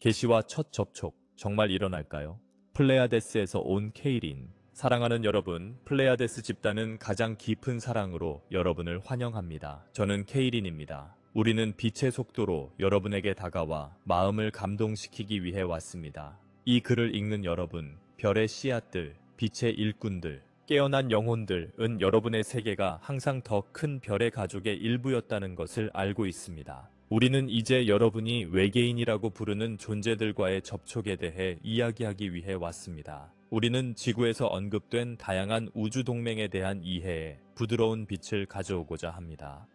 계시와 첫 접촉, 정말 일어날까요? 플레아데스에서 온 케이린. 사랑하는 여러분, 플레아데스 집단은 가장 깊은 사랑으로 여러분을 환영합니다. 저는 케이린입니다. 우리는 빛의 속도로 여러분에게 다가와 마음을 감동시키기 위해 왔습니다. 이 글을 읽는 여러분, 별의 씨앗들, 빛의 일꾼들, 깨어난 영혼들은 여러분의 세계가 항상 더 큰 별의 가족의 일부였다는 것을 알고 있습니다. 우리는 이제 여러분이 외계인이라고 부르는 존재들과의 접촉에 대해 이야기하기 위해 왔습니다. 우리는 지구에서 언급된 다양한 우주 동맹에 대한 이해에 부드러운 빛을 가져오고자 합니다.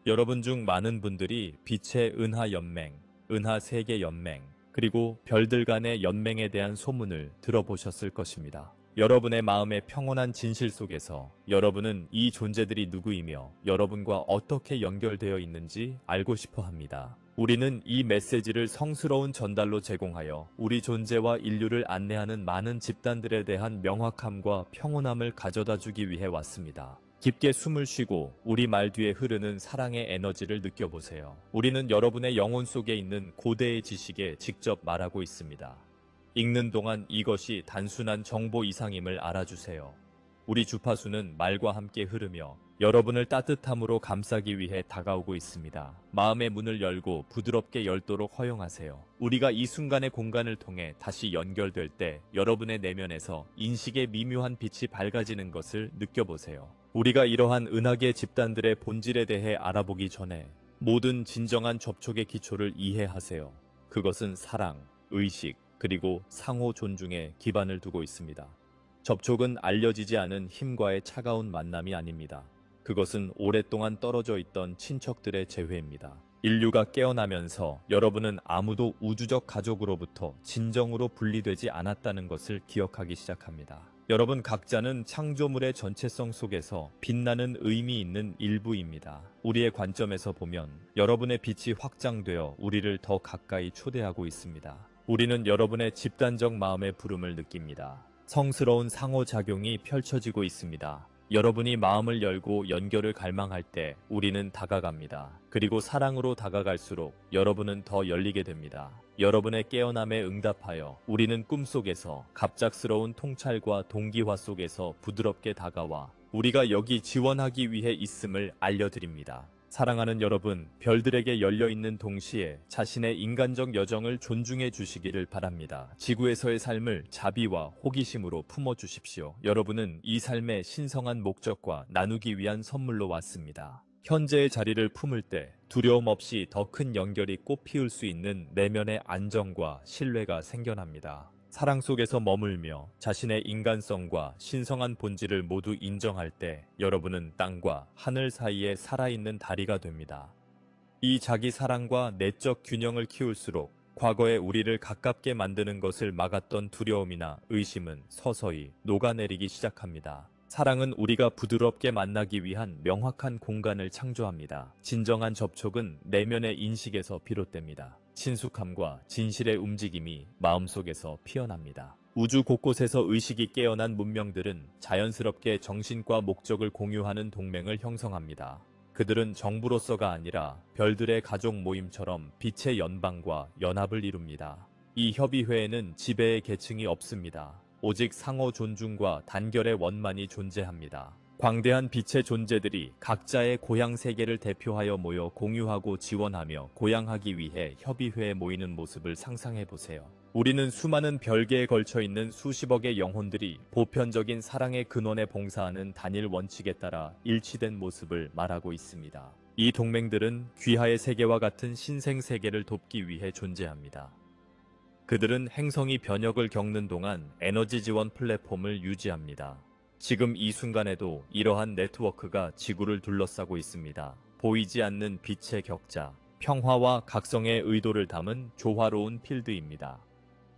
여러분 중 많은 분들이 빛의 은하 연맹, 은하 세계 연맹, 그리고 별들 간의 연맹에 대한 소문을 들어보셨을 것입니다. 여러분의 마음의 평온한 진실 속에서 여러분은 이 존재들이 누구이며 여러분과 어떻게 연결되어 있는지 알고 싶어 합니다. 우리는 이 메시지를 성스러운 전달로 제공하여 우리 존재와 인류를 안내하는 많은 집단들에 대한 명확함과 평온함을 가져다 주기 위해 왔습니다. 깊게 숨을 쉬고 우리 말 뒤에 흐르는 사랑의 에너지를 느껴보세요. 우리는 여러분의 영혼 속에 있는 고대의 지식에 직접 말하고 있습니다. 읽는 동안 이것이 단순한 정보 이상임을 알아주세요. 우리 주파수는 말과 함께 흐르며 여러분을 따뜻함으로 감싸기 위해 다가오고 있습니다. 마음의 문을 열고 부드럽게 열도록 허용하세요. 우리가 이 순간의 공간을 통해 다시 연결될 때 여러분의 내면에서 인식의 미묘한 빛이 밝아지는 것을 느껴보세요. 우리가 이러한 은하계 집단들의 본질에 대해 알아보기 전에 모든 진정한 접촉의 기초를 이해하세요. 그것은 사랑, 의식, 그리고 상호 존중에 기반을 두고 있습니다. 접촉은 알려지지 않은 힘과의 차가운 만남이 아닙니다. 그것은 오랫동안 떨어져 있던 친척들의 재회입니다. 인류가 깨어나면서 여러분은 아무도 우주적 가족으로부터 진정으로 분리되지 않았다는 것을 기억하기 시작합니다. 여러분 각자는 창조물의 전체성 속에서 빛나는 의미 있는 일부입니다. 우리의 관점에서 보면 여러분의 빛이 확장되어 우리를 더 가까이 초대하고 있습니다. 우리는 여러분의 집단적 마음의 부름을 느낍니다. 성스러운 상호작용이 펼쳐지고 있습니다. 여러분이 마음을 열고 연결을 갈망할 때 우리는 다가갑니다. 그리고 사랑으로 다가갈수록 여러분은 더 열리게 됩니다. 여러분의 깨어남에 응답하여 우리는 꿈속에서 갑작스러운 통찰과 동기화 속에서 부드럽게 다가와 우리가 여기 지원하기 위해 있음을 알려드립니다. 사랑하는 여러분, 별들에게 열려있는 동시에 자신의 인간적 여정을 존중해 주시기를 바랍니다. 지구에서의 삶을 자비와 호기심으로 품어주십시오. 여러분은 이 삶의 신성한 목적과 나누기 위한 선물로 왔습니다. 현재의 자리를 품을 때 두려움 없이 더 큰 연결이 꽃피울 수 있는 내면의 안정과 신뢰가 생겨납니다. 사랑 속에서 머물며 자신의 인간성과 신성한 본질을 모두 인정할 때 여러분은 땅과 하늘 사이에 살아있는 다리가 됩니다. 이 자기 사랑과 내적 균형을 키울수록 과거에 우리를 가깝게 만드는 것을 막았던 두려움이나 의심은 서서히 녹아내리기 시작합니다. 사랑은 우리가 부드럽게 만나기 위한 명확한 공간을 창조합니다. 진정한 접촉은 내면의 인식에서 비롯됩니다. 친숙함과 진실의 움직임이 마음속에서 피어납니다. 우주 곳곳에서 의식이 깨어난 문명들은 자연스럽게 정신과 목적을 공유하는 동맹을 형성합니다. 그들은 정부로서가 아니라 별들의 가족 모임처럼 빛의 연방과 연합을 이룹니다. 이 협의회에는 지배의 계층이 없습니다. 오직 상호 존중과 단결의 원만이 존재합니다. 광대한 빛의 존재들이 각자의 고향 세계를 대표하여 모여 공유하고 지원하며 고양하기 위해 협의회에 모이는 모습을 상상해보세요. 우리는 수많은 별개에 걸쳐 있는 수십억의 영혼들이 보편적인 사랑의 근원에 봉사하는 단일 원칙에 따라 일치된 모습을 말하고 있습니다. 이 동맹들은 귀하의 세계와 같은 신생 세계를 돕기 위해 존재합니다. 그들은 행성이 변혁을 겪는 동안 에너지 지원 플랫폼을 유지합니다. 지금 이 순간에도 이러한 네트워크가 지구를 둘러싸고 있습니다. 보이지 않는 빛의 격자, 평화와 각성의 의도를 담은 조화로운 필드입니다.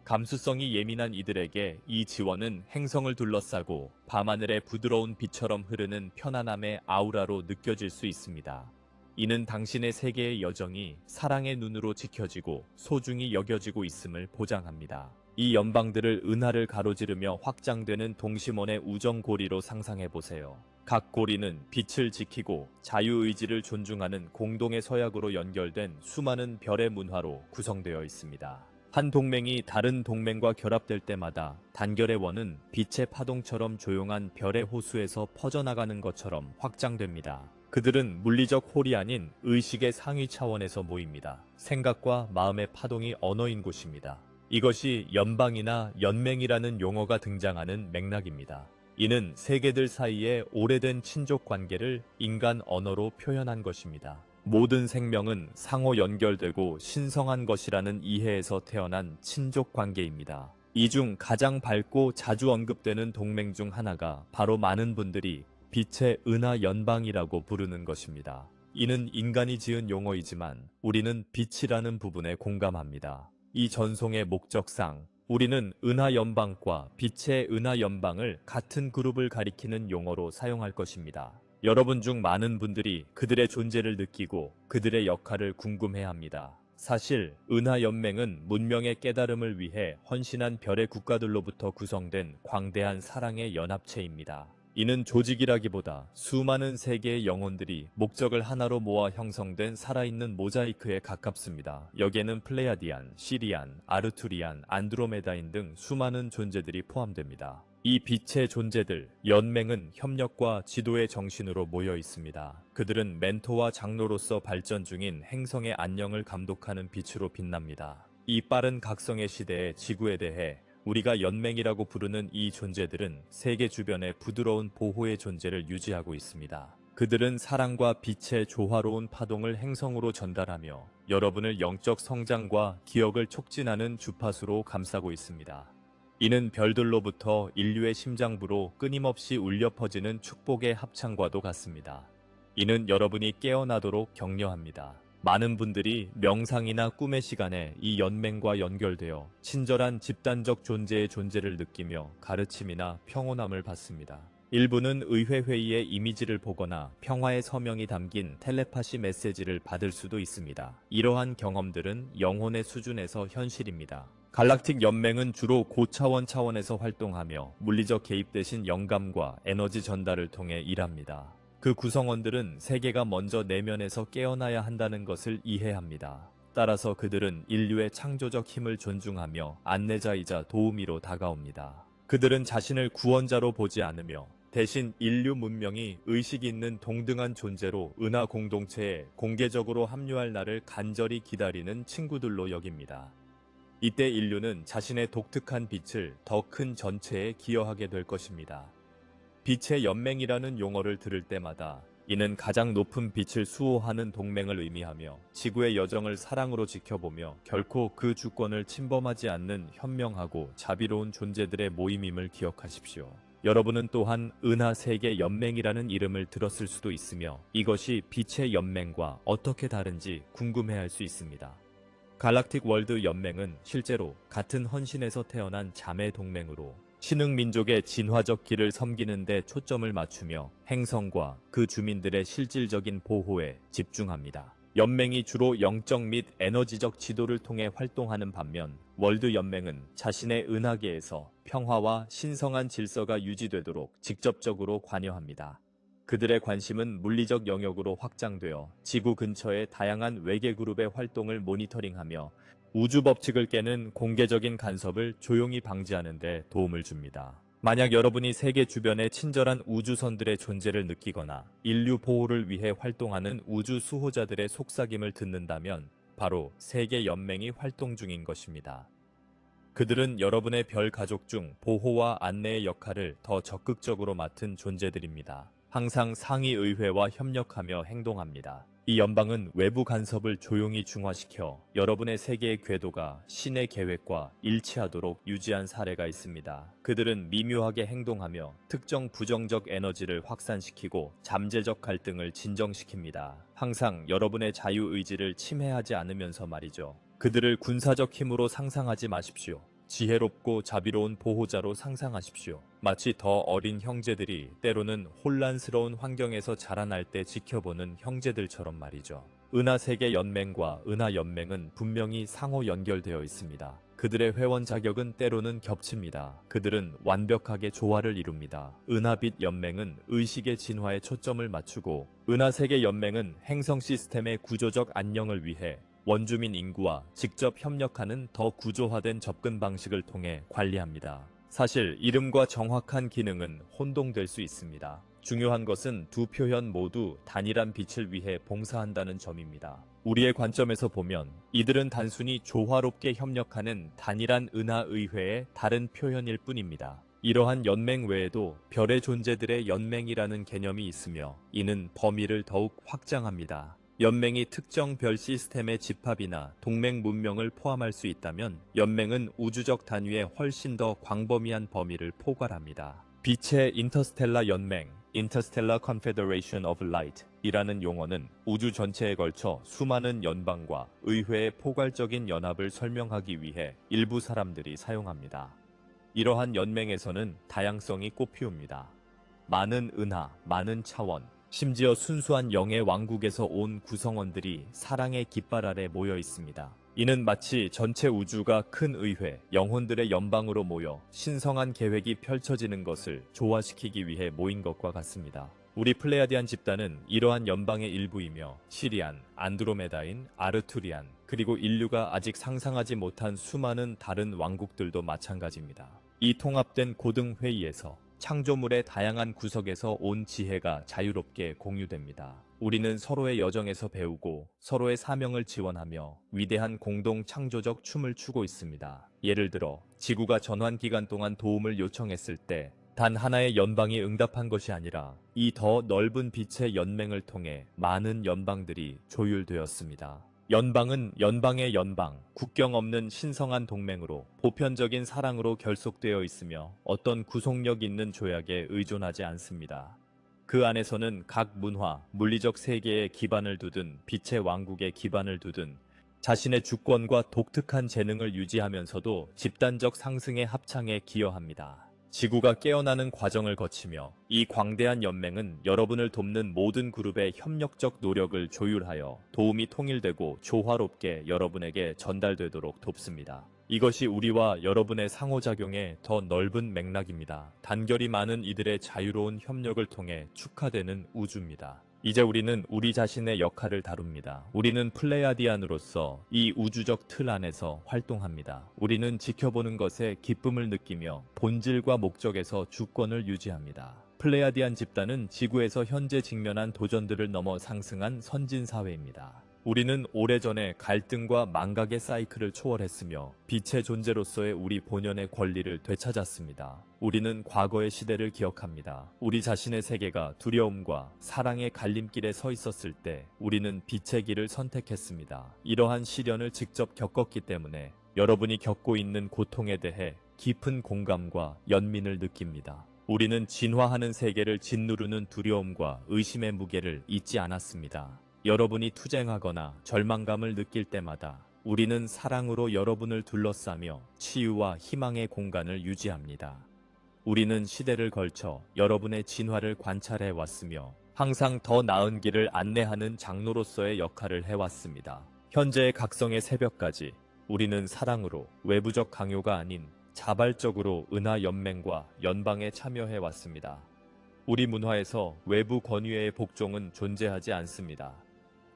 감수성이 예민한 이들에게 이 지원은 행성을 둘러싸고 밤하늘의 부드러운 빛처럼 흐르는 편안함의 아우라로 느껴질 수 있습니다. 이는 당신의 세계의 여정이 사랑의 눈으로 지켜지고 소중히 여겨지고 있음을 보장합니다. 이 연방들을 은하를 가로지르며 확장되는 동심원의 우정고리로 상상해보세요. 각 고리는 빛을 지키고 자유의지를 존중하는 공동의 서약으로 연결된 수많은 별의 문화로 구성되어 있습니다. 한 동맹이 다른 동맹과 결합될 때마다 단결의 원은 빛의 파동처럼 조용한 별의 호수에서 퍼져나가는 것처럼 확장됩니다. 그들은 물리적 홀이 아닌 의식의 상위 차원에서 모입니다. 생각과 마음의 파동이 언어인 곳입니다. 이것이 연방이나 연맹이라는 용어가 등장하는 맥락입니다. 이는 세계들 사이의 오래된 친족 관계를 인간 언어로 표현한 것입니다. 모든 생명은 상호 연결되고 신성한 것이라는 이해에서 태어난 친족 관계입니다. 이 중 가장 밝고 자주 언급되는 동맹 중 하나가 바로 많은 분들이 빛의 은하 연방이라고 부르는 것입니다. 이는 인간이 지은 용어이지만 우리는 빛이라는 부분에 공감합니다. 이 전송의 목적상 우리는 은하 연방과 빛의 은하 연방을 같은 그룹을 가리키는 용어로 사용할 것입니다. 여러분 중 많은 분들이 그들의 존재를 느끼고 그들의 역할을 궁금해합니다. 사실 은하 연맹은 문명의 깨달음을 위해 헌신한 별의 국가들로부터 구성된 광대한 사랑의 연합체입니다. 이는 조직이라기보다 수많은 세계의 영혼들이 목적을 하나로 모아 형성된 살아있는 모자이크에 가깝습니다. 여기에는 플레야디안, 시리안, 아르투리안, 안드로메다인 등 수많은 존재들이 포함됩니다. 이 빛의 존재들, 연맹은 협력과 지도의 정신으로 모여 있습니다. 그들은 멘토와 장로로서 발전 중인 행성의 안녕을 감독하는 빛으로 빛납니다. 이 빠른 각성의 시대의 지구에 대해 우리가 연맹이라고 부르는 이 존재들은 세계 주변에 부드러운 보호의 존재를 유지하고 있습니다. 그들은 사랑과 빛의 조화로운 파동을 행성으로 전달하며 여러분을 영적 성장과 기억을 촉진하는 주파수로 감싸고 있습니다. 이는 별들로부터 인류의 심장부로 끊임없이 울려 퍼지는 축복의 합창과도 같습니다. 이는 여러분이 깨어나도록 격려합니다. 많은 분들이 명상이나 꿈의 시간에 이 연맹과 연결되어 친절한 집단적 존재의 존재를 느끼며 가르침이나 평온함을 받습니다. 일부는 의회 회의의 이미지를 보거나 평화의 서명이 담긴 텔레파시 메시지를 받을 수도 있습니다. 이러한 경험들은 영혼의 수준에서 현실입니다. 갈락틱 연맹은 주로 고차원 차원에서 활동하며 물리적 개입 대신 영감과 에너지 전달을 통해 일합니다. 그 구성원들은 세계가 먼저 내면에서 깨어나야 한다는 것을 이해합니다. 따라서 그들은 인류의 창조적 힘을 존중하며 안내자이자 도우미로 다가옵니다. 그들은 자신을 구원자로 보지 않으며 대신 인류 문명이 의식 있는 동등한 존재로 은하 공동체에 공개적으로 합류할 날을 간절히 기다리는 친구들로 여깁니다. 이때 인류는 자신의 독특한 빛을 더 큰 전체에 기여하게 될 것입니다. 빛의 연맹이라는 용어를 들을 때마다 이는 가장 높은 빛을 수호하는 동맹을 의미하며 지구의 여정을 사랑으로 지켜보며 결코 그 주권을 침범하지 않는 현명하고 자비로운 존재들의 모임임을 기억하십시오. 여러분은 또한 은하 세계 연맹이라는 이름을 들었을 수도 있으며 이것이 빛의 연맹과 어떻게 다른지 궁금해할 수 있습니다. 갈락틱 월드 연맹은 실제로 같은 헌신에서 태어난 자매 동맹으로 신흥민족의 진화적 길을 섬기는 데 초점을 맞추며 행성과 그 주민들의 실질적인 보호에 집중합니다. 연맹이 주로 영적 및 에너지적 지도를 통해 활동하는 반면 월드 연맹은 자신의 은하계에서 평화와 신성한 질서가 유지되도록 직접적으로 관여합니다. 그들의 관심은 물리적 영역으로 확장되어 지구 근처의 다양한 외계 그룹의 활동을 모니터링하며 우주 법칙을 깨는 공개적인 간섭을 조용히 방지하는 데 도움을 줍니다. 만약 여러분이 세계 주변의 친절한 우주선들의 존재를 느끼거나 인류 보호를 위해 활동하는 우주 수호자들의 속삭임을 듣는다면 바로 세계 연맹이 활동 중인 것입니다. 그들은 여러분의 별 가족 중 보호와 안내의 역할을 더 적극적으로 맡은 존재들입니다. 항상 상위 의회와 협력하며 행동합니다. 이 연방은 외부 간섭을 조용히 중화시켜 여러분의 세계의 궤도가 신의 계획과 일치하도록 유지한 사례가 있습니다. 그들은 미묘하게 행동하며 특정 부정적 에너지를 확산시키고 잠재적 갈등을 진정시킵니다. 항상 여러분의 자유의지를 침해하지 않으면서 말이죠. 그들을 군사적 힘으로 상상하지 마십시오. 지혜롭고 자비로운 보호자로 상상하십시오. 마치 더 어린 형제들이 때로는 혼란스러운 환경에서 자라날 때 지켜보는 형제들처럼 말이죠. 은하세계 연맹과 은하연맹은 분명히 상호 연결되어 있습니다. 그들의 회원 자격은 때로는 겹칩니다. 그들은 완벽하게 조화를 이룹니다. 은하빛 연맹은 의식의 진화에 초점을 맞추고 은하세계 연맹은 행성 시스템의 구조적 안녕을 위해 원주민 인구와 직접 협력하는 더 구조화된 접근 방식을 통해 관리합니다. 사실 이름과 정확한 기능은 혼동될 수 있습니다. 중요한 것은 두 표현 모두 단일한 빛을 위해 봉사한다는 점입니다. 우리의 관점에서 보면 이들은 단순히 조화롭게 협력하는 단일한 은하의회의 다른 표현일 뿐입니다. 이러한 연맹 외에도 별의 존재들의 연맹이라는 개념이 있으며 이는 범위를 더욱 확장합니다. 연맹이 특정 별 시스템의 집합이나 동맹 문명을 포함할 수 있다면 연맹은 우주적 단위의 훨씬 더 광범위한 범위를 포괄합니다. 빛의 인터스텔라 연맹, Interstellar Confederation of Light 이라는 용어는 우주 전체에 걸쳐 수많은 연방과 의회의 포괄적인 연합을 설명하기 위해 일부 사람들이 사용합니다. 이러한 연맹에서는 다양성이 꽃피웁니다. 많은 은하, 많은 차원, 심지어 순수한 영의 왕국에서 온 구성원들이 사랑의 깃발 아래 모여 있습니다. 이는 마치 전체 우주가 큰 의회, 영혼들의 연방으로 모여 신성한 계획이 펼쳐지는 것을 조화시키기 위해 모인 것과 같습니다. 우리 플레야디안 집단은 이러한 연방의 일부이며 시리안, 안드로메다인, 아르투리안, 그리고 인류가 아직 상상하지 못한 수많은 다른 왕국들도 마찬가지입니다. 이 통합된 고등회의에서 창조물의 다양한 구석에서 온 지혜가 자유롭게 공유됩니다. 우리는 서로의 여정에서 배우고 서로의 사명을 지원하며 위대한 공동 창조적 춤을 추고 있습니다. 예를 들어 지구가 전환 기간 동안 도움을 요청했을 때 단 하나의 연방이 응답한 것이 아니라 이 더 넓은 빛의 연맹을 통해 많은 연방들이 조율되었습니다. 연방은 연방의 연방, 국경 없는 신성한 동맹으로 보편적인 사랑으로 결속되어 있으며 어떤 구속력 있는 조약에 의존하지 않습니다. 그 안에서는 각 문화, 물리적 세계에 기반을 두든 빛의 왕국에 기반을 두든 자신의 주권과 독특한 재능을 유지하면서도 집단적 상승의 합창에 기여합니다. 지구가 깨어나는 과정을 거치며 이 광대한 연맹은 여러분을 돕는 모든 그룹의 협력적 노력을 조율하여 도움이 통일되고 조화롭게 여러분에게 전달되도록 돕습니다. 이것이 우리와 여러분의 상호작용의 더 넓은 맥락입니다. 단결이 많은 이들의 자유로운 협력을 통해 축하되는 우주입니다. 이제 우리는 우리 자신의 역할을 다룹니다. 우리는 플레야디안으로서 이 우주적 틀 안에서 활동합니다. 우리는 지켜보는 것에 기쁨을 느끼며 본질과 목적에서 주권을 유지합니다. 플레야디안 집단은 지구에서 현재 직면한 도전들을 넘어 상승한 선진사회입니다. 우리는 오래전에 갈등과 망각의 사이클을 초월했으며 빛의 존재로서의 우리 본연의 권리를 되찾았습니다. 우리는 과거의 시대를 기억합니다. 우리 자신의 세계가 두려움과 사랑의 갈림길에 서 있었을 때 우리는 빛의 길을 선택했습니다. 이러한 시련을 직접 겪었기 때문에 여러분이 겪고 있는 고통에 대해 깊은 공감과 연민을 느낍니다. 우리는 진화하는 세계를 짓누르는 두려움과 의심의 무게를 잊지 않았습니다. 여러분이 투쟁하거나 절망감을 느낄 때마다 우리는 사랑으로 여러분을 둘러싸며 치유와 희망의 공간을 유지합니다. 우리는 시대를 걸쳐 여러분의 진화를 관찰해 왔으며 항상 더 나은 길을 안내하는 장로로서의 역할을 해왔습니다. 현재의 각성의 새벽까지 우리는 사랑으로 외부적 강요가 아닌 자발적으로 은하 연맹과 연방에 참여해 왔습니다. 우리 문화에서 외부 권위의 복종은 존재하지 않습니다.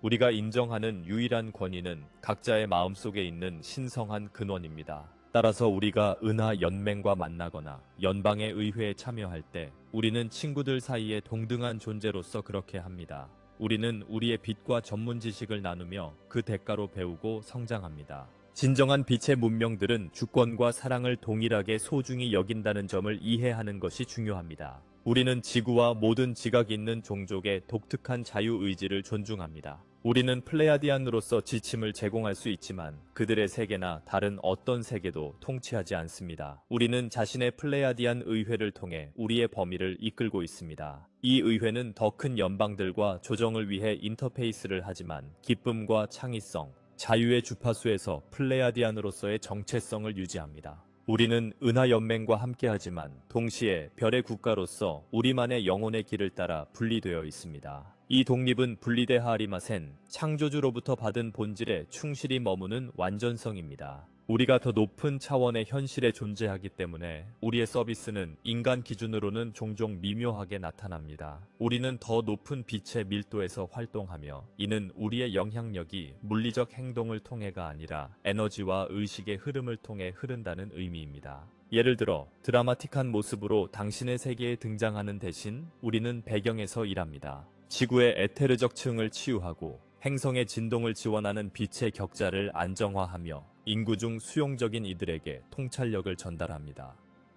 우리가 인정하는 유일한 권위는 각자의 마음속에 있는 신성한 근원입니다. 따라서 우리가 은하 연맹과 만나거나 연방의 의회에 참여할 때 우리는 친구들 사이에 동등한 존재로서 그렇게 합니다. 우리는 우리의 빛과 전문 지식을 나누며 그 대가로 배우고 성장합니다. 진정한 빛의 문명들은 주권과 사랑을 동일하게 소중히 여긴다는 점을 이해하는 것이 중요합니다. 우리는 지구와 모든 지각 있는 종족의 독특한 자유의지를 존중합니다. 우리는 플레야디안으로서 지침을 제공할 수 있지만 그들의 세계나 다른 어떤 세계도 통치하지 않습니다. 우리는 자신의 플레야디안 의회를 통해 우리의 범위를 이끌고 있습니다. 이 의회는 더 큰 연방들과 조정을 위해 인터페이스를 하지만 기쁨과 창의성, 자유의 주파수에서 플레야디안으로서의 정체성을 유지합니다. 우리는 은하연맹과 함께하지만 동시에 별의 국가로서 우리만의 영혼의 길을 따라 분리되어 있습니다. 이 독립은 분리대 하리마센, 창조주로부터 받은 본질에 충실히 머무는 완전성입니다. 우리가 더 높은 차원의 현실에 존재하기 때문에 우리의 서비스는 인간 기준으로는 종종 미묘하게 나타납니다. 우리는 더 높은 빛의 밀도에서 활동하며 이는 우리의 영향력이 물리적 행동을 통해가 아니라 에너지와 의식의 흐름을 통해 흐른다는 의미입니다. 예를 들어 드라마틱한 모습으로 당신의 세계에 등장하는 대신 우리는 배경에서 일합니다. 지구의 에테르적 층을 치유하고 행성의 진동을 지원하는 빛의 격자를 안정화하며 인구 중 수용적인 이들에게 통찰력을 전달합니다.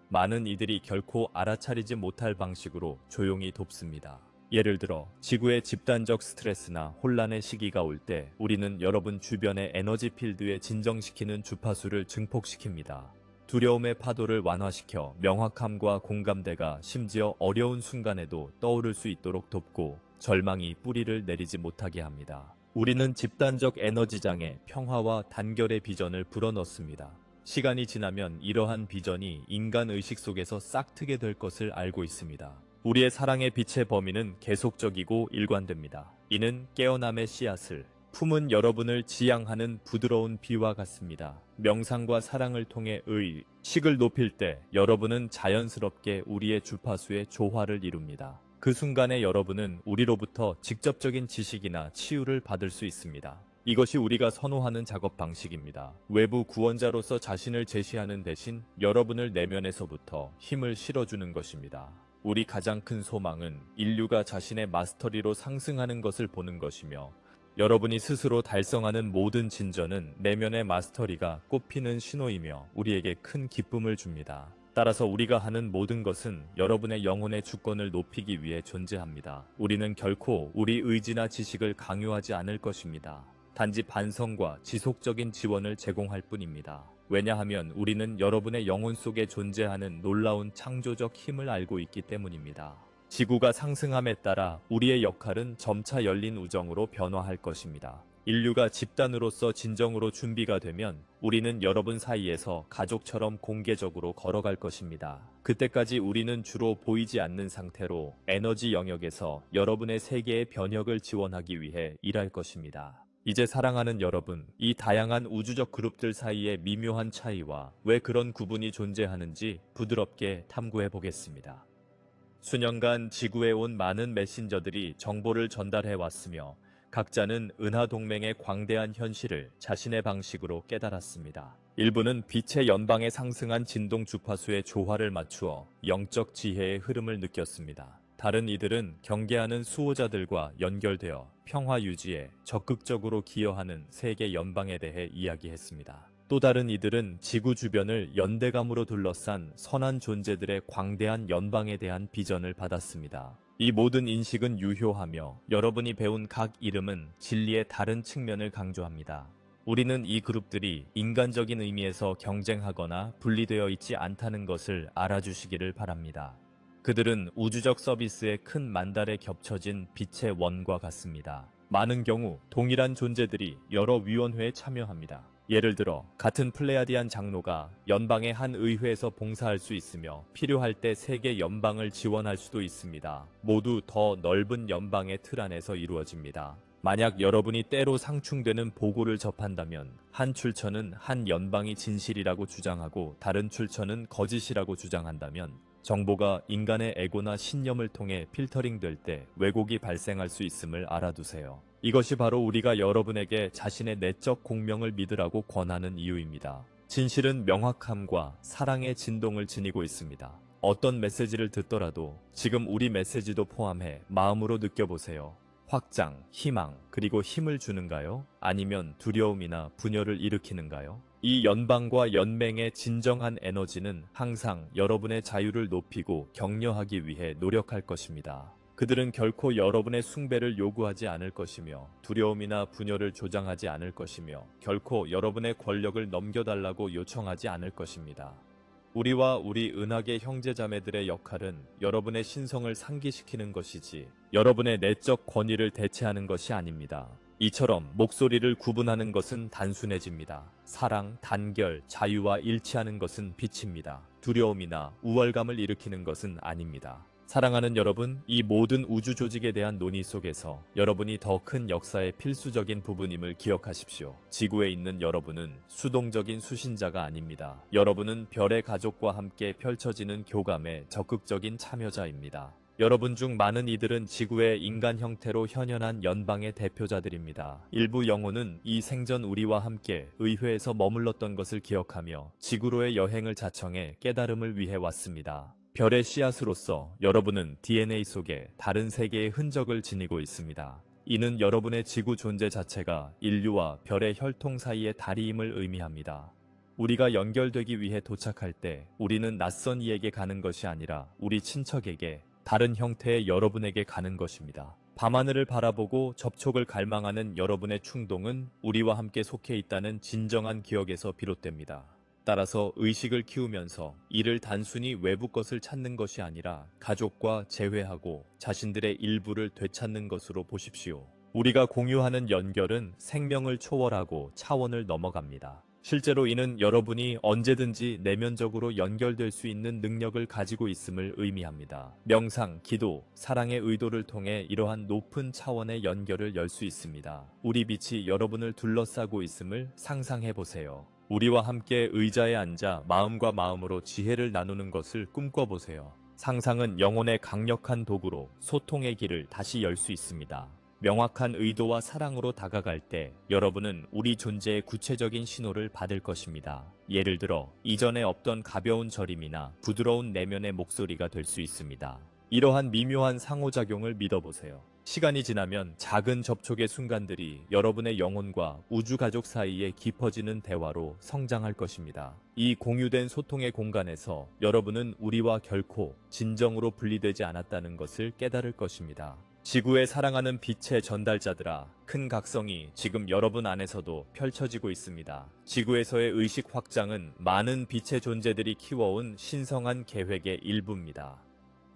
많은 이들이 결코 알아차리지 못할 방식으로 조용히 돕습니다. 예를 들어 지구의 집단적 스트레스나 혼란의 시기가 올 때 우리는 여러분 주변의 에너지 필드에 진정시키는 주파수를 증폭시킵니다. 두려움의 파도를 완화시켜 명확함과 공감대가 심지어 어려운 순간에도 떠오를 수 있도록 돕고 절망이 뿌리를 내리지 못하게 합니다. 우리는 집단적 에너지장에 평화와 단결의 비전을 불어넣습니다. 시간이 지나면 이러한 비전이 인간 의식 속에서 싹트게 될 것을 알고 있습니다. 우리의 사랑의 빛의 범위는 계속적이고 일관됩니다. 이는 깨어남의 씨앗을 품은 여러분을 지향하는 부드러운 비와 같습니다. 명상과 사랑을 통해 의식을 높일 때 여러분은 자연스럽게 우리의 주파수의 조화를 이룹니다. 그 순간에 여러분은 우리로부터 직접적인 지식이나 치유를 받을 수 있습니다. 이것이 우리가 선호하는 작업 방식입니다. 외부 구원자로서 자신을 제시하는 대신 여러분을 내면에서부터 힘을 실어주는 것입니다. 우리 가장 큰 소망은 인류가 자신의 마스터리로 상승하는 것을 보는 것이며 여러분이 스스로 달성하는 모든 진전은 내면의 마스터리가 꽃피는 신호이며 우리에게 큰 기쁨을 줍니다. 따라서 우리가 하는 모든 것은 여러분의 영혼의 주권을 높이기 위해 존재합니다. 우리는 결코 우리 의지나 지식을 강요하지 않을 것입니다. 단지 반성과 지속적인 지원을 제공할 뿐입니다. 왜냐하면 우리는 여러분의 영혼 속에 존재하는 놀라운 창조적 힘을 알고 있기 때문입니다. 지구가 상승함에 따라 우리의 역할은 점차 열린 우정으로 변화할 것입니다. 인류가 집단으로서 진정으로 준비가 되면 우리는 여러분 사이에서 가족처럼 공개적으로 걸어갈 것입니다. 그때까지 우리는 주로 보이지 않는 상태로 에너지 영역에서 여러분의 세계의 변혁을 지원하기 위해 일할 것입니다. 이제 사랑하는 여러분, 이 다양한 우주적 그룹들 사이의 미묘한 차이와 왜 그런 구분이 존재하는지 부드럽게 탐구해 보겠습니다. 수년간 지구에 온 많은 메신저들이 정보를 전달해 왔으며 각자는 은하동맹의 광대한 현실을 자신의 방식으로 깨달았습니다. 일부는 빛의 연방에 상승한 진동 주파수의 조화를 맞추어 영적 지혜의 흐름을 느꼈습니다. 다른 이들은 경계하는 수호자들과 연결되어 평화 유지에 적극적으로 기여하는 세계 연방에 대해 이야기했습니다. 또 다른 이들은 지구 주변을 연대감으로 둘러싼 선한 존재들의 광대한 연방에 대한 비전을 받았습니다. 이 모든 인식은 유효하며 여러분이 배운 각 이름은 진리의 다른 측면을 강조합니다. 우리는 이 그룹들이 인간적인 의미에서 경쟁하거나 분리되어 있지 않다는 것을 알아주시기를 바랍니다. 그들은 우주적 서비스의 큰 만달에 겹쳐진 빛의 원과 같습니다. 많은 경우 동일한 존재들이 여러 위원회에 참여합니다. 예를 들어 같은 플레야디안 장로가 연방의 한 의회에서 봉사할 수 있으며 필요할 때 세계 연방을 지원할 수도 있습니다. 모두 더 넓은 연방의 틀 안에서 이루어집니다. 만약 여러분이 때로 상충되는 보고를 접한다면 한 출처는 한 연방이 진실이라고 주장하고 다른 출처는 거짓이라고 주장한다면 정보가 인간의 에고나 신념을 통해 필터링될 때 왜곡이 발생할 수 있음을 알아두세요. 이것이 바로 우리가 여러분에게 자신의 내적 공명을 믿으라고 권하는 이유입니다. 진실은 명확함과 사랑의 진동을 지니고 있습니다. 어떤 메시지를 듣더라도 지금 우리 메시지도 포함해 마음으로 느껴보세요. 확장, 희망, 그리고 힘을 주는가요? 아니면 두려움이나 분열을 일으키는가요? 이 연방과 연맹의 진정한 에너지는 항상 여러분의 자유를 높이고 격려하기 위해 노력할 것입니다. 그들은 결코 여러분의 숭배를 요구하지 않을 것이며 두려움이나 분열을 조장하지 않을 것이며 결코 여러분의 권력을 넘겨달라고 요청하지 않을 것입니다. 우리와 우리 은하계 형제자매들의 역할은 여러분의 신성을 상기시키는 것이지 여러분의 내적 권위를 대체하는 것이 아닙니다. 이처럼 목소리를 구분하는 것은 단순해집니다. 사랑, 단결, 자유와 일치하는 것은 빛입니다. 두려움이나 우월감을 일으키는 것은 아닙니다. 사랑하는 여러분, 이 모든 우주 조직에 대한 논의 속에서 여러분이 더 큰 역사의 필수적인 부분임을 기억하십시오. 지구에 있는 여러분은 수동적인 수신자가 아닙니다. 여러분은 별의 가족과 함께 펼쳐지는 교감의 적극적인 참여자입니다. 여러분 중 많은 이들은 지구의 인간 형태로 현현한 연방의 대표자들입니다. 일부 영혼은 이 생전 우리와 함께 의회에서 머물렀던 것을 기억하며 지구로의 여행을 자청해 깨달음을 위해 왔습니다. 별의 씨앗으로서 여러분은 DNA 속에 다른 세계의 흔적을 지니고 있습니다. 이는 여러분의 지구 존재 자체가 인류와 별의 혈통 사이의 다리임을 의미합니다. 우리가 연결되기 위해 도착할 때 우리는 낯선 이에게 가는 것이 아니라 우리 친척에게, 다른 형태의 여러분에게 가는 것입니다. 밤하늘을 바라보고 접촉을 갈망하는 여러분의 충동은 우리와 함께 속해 있다는 진정한 기억에서 비롯됩니다. 따라서 의식을 키우면서 이를 단순히 외부 것을 찾는 것이 아니라 가족과 재회하고 자신들의 일부를 되찾는 것으로 보십시오. 우리가 공유하는 연결은 생명을 초월하고 차원을 넘어갑니다. 실제로 이는 여러분이 언제든지 내면적으로 연결될 수 있는 능력을 가지고 있음을 의미합니다. 명상, 기도, 사랑의 의도를 통해 이러한 높은 차원의 연결을 열 수 있습니다. 우리 빛이 여러분을 둘러싸고 있음을 상상해 보세요. 우리와 함께 의자에 앉아 마음과 마음으로 지혜를 나누는 것을 꿈꿔보세요. 상상은 영혼의 강력한 도구로 소통의 길을 다시 열 수 있습니다. 명확한 의도와 사랑으로 다가갈 때 여러분은 우리 존재의 구체적인 신호를 받을 것입니다. 예를 들어 이전에 없던 가벼운 저림이나 부드러운 내면의 목소리가 될 수 있습니다. 이러한 미묘한 상호작용을 믿어보세요. 시간이 지나면 작은 접촉의 순간들이 여러분의 영혼과 우주가족 사이에 깊어지는 대화로 성장할 것입니다. 이 공유된 소통의 공간에서 여러분은 우리와 결코 진정으로 분리되지 않았다는 것을 깨달을 것입니다. 지구에 사랑하는 빛의 전달자들아, 큰 각성이 지금 여러분 안에서도 펼쳐지고 있습니다. 지구에서의 의식 확장은 많은 빛의 존재들이 키워온 신성한 계획의 일부입니다.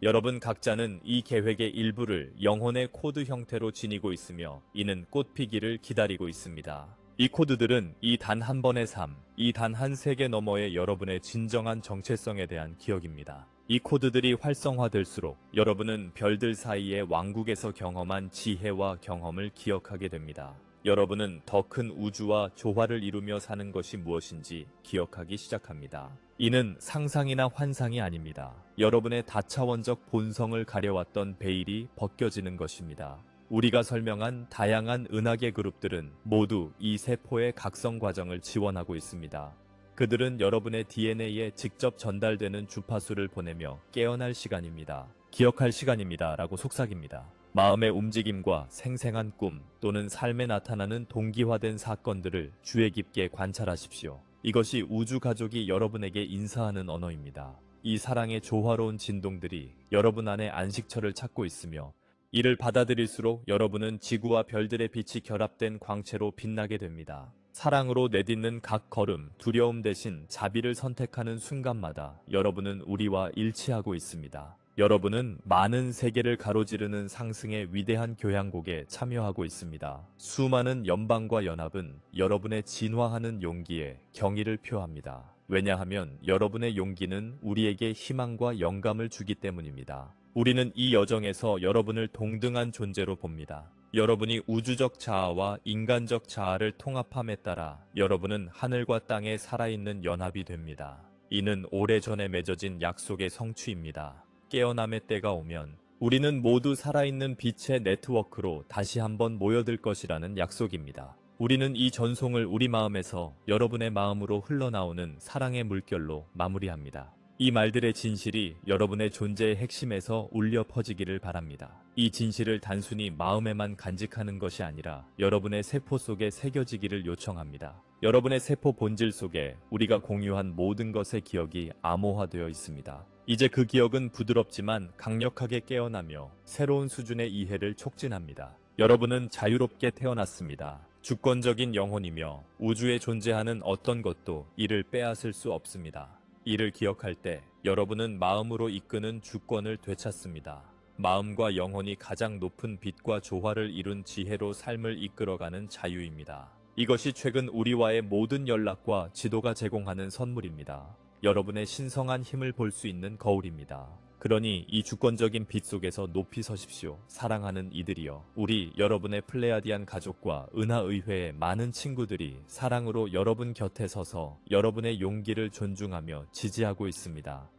여러분 각자는 이 계획의 일부를 영혼의 코드 형태로 지니고 있으며 이는 꽃피기를 기다리고 있습니다. 이 코드들은 이 단 한 번의 삶, 이 단 한 세계 너머의 여러분의 진정한 정체성에 대한 기억입니다. 이 코드들이 활성화될수록 여러분은 별들 사이의 왕국에서 경험한 지혜와 경험을 기억하게 됩니다. 여러분은 더 큰 우주와 조화를 이루며 사는 것이 무엇인지 기억하기 시작합니다. 이는 상상이나 환상이 아닙니다. 여러분의 다차원적 본성을 가려왔던 베일이 벗겨지는 것입니다. 우리가 설명한 다양한 은하계 그룹들은 모두 이 세포의 각성 과정을 지원하고 있습니다. 그들은 여러분의 DNA에 직접 전달되는 주파수를 보내며 깨어날 시간입니다. 기억할 시간입니다. 라고 속삭입니다. 마음의 움직임과 생생한 꿈 또는 삶에 나타나는 동기화된 사건들을 주의 깊게 관찰하십시오. 이것이 우주 가족이 여러분에게 인사하는 언어입니다. 이 사랑의 조화로운 진동들이 여러분 안에 안식처를 찾고 있으며 이를 받아들일수록 여러분은 지구와 별들의 빛이 결합된 광채로 빛나게 됩니다. 사랑으로 내딛는 각 걸음, 두려움 대신 자비를 선택하는 순간마다 여러분은 우리와 일치하고 있습니다. 여러분은 많은 세계를 가로지르는 상승의 위대한 교향곡에 참여하고 있습니다. 수많은 연방과 연합은 여러분의 진화하는 용기에 경의를 표합니다. 왜냐하면 여러분의 용기는 우리에게 희망과 영감을 주기 때문입니다. 우리는 이 여정에서 여러분을 동등한 존재로 봅니다. 여러분이 우주적 자아와 인간적 자아를 통합함에 따라 여러분은 하늘과 땅에 살아있는 연합이 됩니다. 이는 오래전에 맺어진 약속의 성취입니다. 깨어남의 때가 오면 우리는 모두 살아있는 빛의 네트워크로 다시 한번 모여들 것이라는 약속입니다. 우리는 이 전송을 우리 마음에서 여러분의 마음으로 흘러나오는 사랑의 물결로 마무리합니다. 이 말들의 진실이 여러분의 존재의 핵심에서 울려 퍼지기를 바랍니다. 이 진실을 단순히 마음에만 간직하는 것이 아니라 여러분의 세포 속에 새겨지기를 요청합니다. 여러분의 세포 본질 속에 우리가 공유한 모든 것의 기억이 암호화되어 있습니다. 이제 그 기억은 부드럽지만 강력하게 깨어나며 새로운 수준의 이해를 촉진합니다. 여러분은 자유롭게 태어났습니다. 주권적인 영혼이며 우주에 존재하는 어떤 것도 이를 빼앗을 수 없습니다. 이를 기억할 때 여러분은 마음으로 이끄는 주권을 되찾습니다. 마음과 영혼이 가장 높은 빛과 조화를 이룬 지혜로 삶을 이끌어가는 자유입니다. 이것이 최근 우리와의 모든 연락과 지도가 제공하는 선물입니다. 여러분의 신성한 힘을 볼 수 있는 거울입니다. 그러니 이 주권적인 빛 속에서 높이 서십시오. 사랑하는 이들이여. 우리 여러분의 플레야디안 가족과 은하의회의 많은 친구들이 사랑으로 여러분 곁에 서서 여러분의 용기를 존중하며 지지하고 있습니다.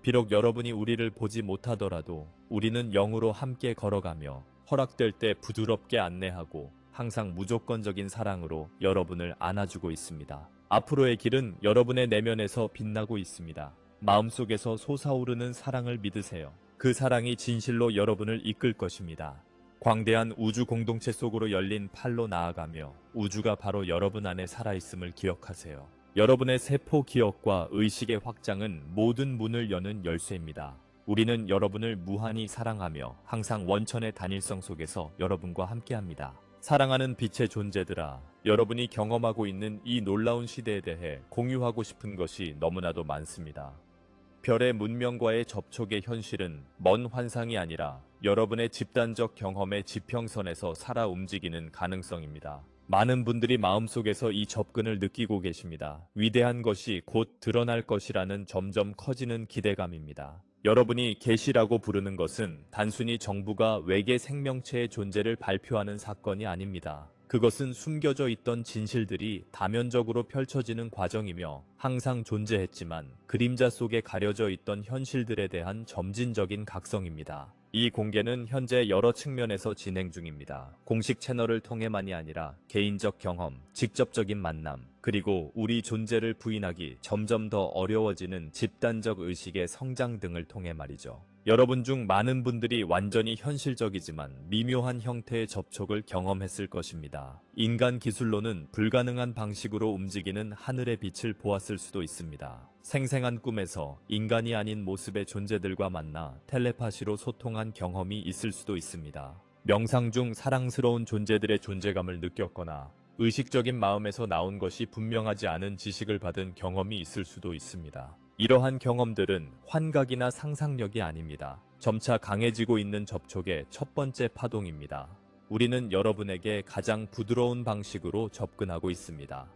비록 여러분이 우리를 보지 못하더라도 우리는 영으로 함께 걸어가며 허락될 때 부드럽게 안내하고 항상 무조건적인 사랑으로 여러분을 안아주고 있습니다. 앞으로의 길은 여러분의 내면에서 빛나고 있습니다. 마음속에서 솟아오르는 사랑을 믿으세요. 그 사랑이 진실로 여러분을 이끌 것입니다. 광대한 우주 공동체 속으로 열린 팔로 나아가며 우주가 바로 여러분 안에 살아있음을 기억하세요. 여러분의 세포 기억과 의식의 확장은 모든 문을 여는 열쇠입니다. 우리는 여러분을 무한히 사랑하며 항상 원천의 단일성 속에서 여러분과 함께합니다. 사랑하는 빛의 존재들아, 여러분이 경험하고 있는 이 놀라운 시대에 대해 공유하고 싶은 것이 너무나도 많습니다. 별의 문명과의 접촉의 현실은 먼 환상이 아니라 여러분의 집단적 경험의 지평선에서 살아 움직이는 가능성입니다. 많은 분들이 마음속에서 이 접근을 느끼고 계십니다. 위대한 것이 곧 드러날 것이라는 점점 커지는 기대감입니다. 여러분이 계시라고 부르는 것은 단순히 정부가 외계 생명체의 존재를 발표하는 사건이 아닙니다. 그것은 숨겨져 있던 진실들이 다면적으로 펼쳐지는 과정이며 항상 존재했지만 그림자 속에 가려져 있던 현실들에 대한 점진적인 각성입니다. 이 공개는 현재 여러 측면에서 진행 중입니다. 공식 채널을 통해만이 아니라 개인적 경험, 직접적인 만남, 그리고 우리 존재를 부인하기 점점 더 어려워지는 집단적 의식의 성장 등을 통해 말이죠. 여러분 중 많은 분들이 완전히 현실적이지만 미묘한 형태의 접촉을 경험했을 것입니다. 인간 기술로는 불가능한 방식으로 움직이는 하늘의 빛을 보았을 수도 있습니다. 생생한 꿈에서 인간이 아닌 모습의 존재들과 만나 텔레파시로 소통한 경험이 있을 수도 있습니다. 명상 중 사랑스러운 존재들의 존재감을 느꼈거나 의식적인 마음에서 나온 것이 분명하지 않은 지식을 받은 경험이 있을 수도 있습니다. 이러한 경험들은 환각이나 상상력이 아닙니다. 점차 강해지고 있는 접촉의 첫 번째 파동입니다. 우리는 여러분에게 가장 부드러운 방식으로 접근하고 있습니다.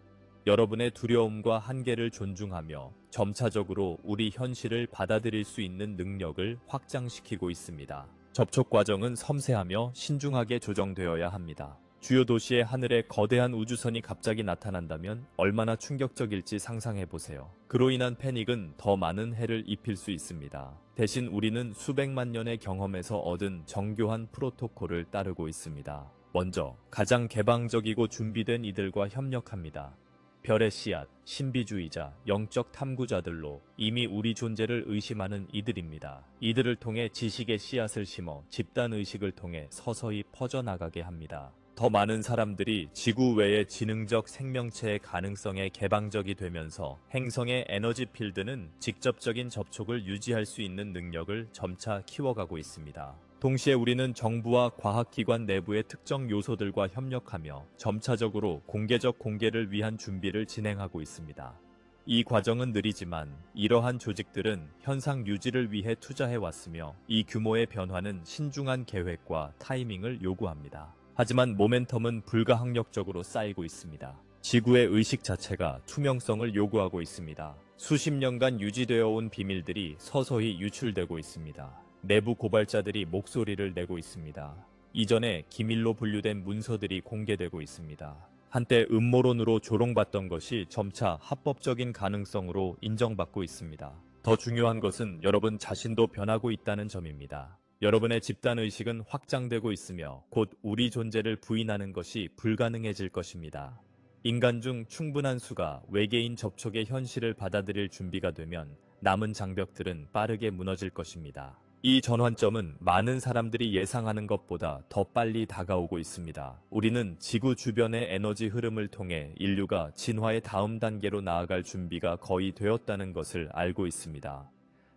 여러분의 두려움과 한계를 존중하며 점차적으로 우리 현실을 받아들일 수 있는 능력을 확장시키고 있습니다. 접촉 과정은 섬세하며 신중하게 조정되어야 합니다. 주요 도시의 하늘에 거대한 우주선이 갑자기 나타난다면 얼마나 충격적일지 상상해보세요. 그로 인한 패닉은 더 많은 해를 입힐 수 있습니다. 대신 우리는 수백만 년의 경험에서 얻은 정교한 프로토콜을 따르고 있습니다. 먼저 가장 개방적이고 준비된 이들과 협력합니다. 별의 씨앗, 신비주의자, 영적 탐구자들로 이미 우리 존재를 의심하는 이들입니다. 이들을 통해 지식의 씨앗을 심어 집단의식을 통해 서서히 퍼져나가게 합니다. 더 많은 사람들이 지구 외의 지능적 생명체의 가능성에 개방적이 되면서 행성의 에너지 필드는 직접적인 접촉을 유지할 수 있는 능력을 점차 키워가고 있습니다. 동시에 우리는 정부와 과학기관 내부의 특정 요소들과 협력하며 점차적으로 공개적 공개를 위한 준비를 진행하고 있습니다. 이 과정은 느리지만 이러한 조직들은 현상 유지를 위해 투자해왔으며 이 규모의 변화는 신중한 계획과 타이밍을 요구합니다. 하지만 모멘텀은 불가항력적으로 쌓이고 있습니다. 지구의 의식 자체가 투명성을 요구하고 있습니다. 수십 년간 유지되어 온 비밀들이 서서히 유출되고 있습니다. 내부 고발자들이 목소리를 내고 있습니다. 이전에 기밀로 분류된 문서들이 공개되고 있습니다. 한때 음모론으로 조롱받던 것이 점차 합법적인 가능성으로 인정받고 있습니다. 더 중요한 것은 여러분 자신도 변하고 있다는 점입니다. 여러분의 집단의식은 확장되고 있으며 곧 우리 존재를 부인하는 것이 불가능해질 것입니다. 인간 중 충분한 수가 외계인 접촉의 현실을 받아들일 준비가 되면 남은 장벽들은 빠르게 무너질 것입니다. 이 전환점은 많은 사람들이 예상하는 것보다 더 빨리 다가오고 있습니다. 우리는 지구 주변의 에너지 흐름을 통해 인류가 진화의 다음 단계로 나아갈 준비가 거의 되었다는 것을 알고 있습니다.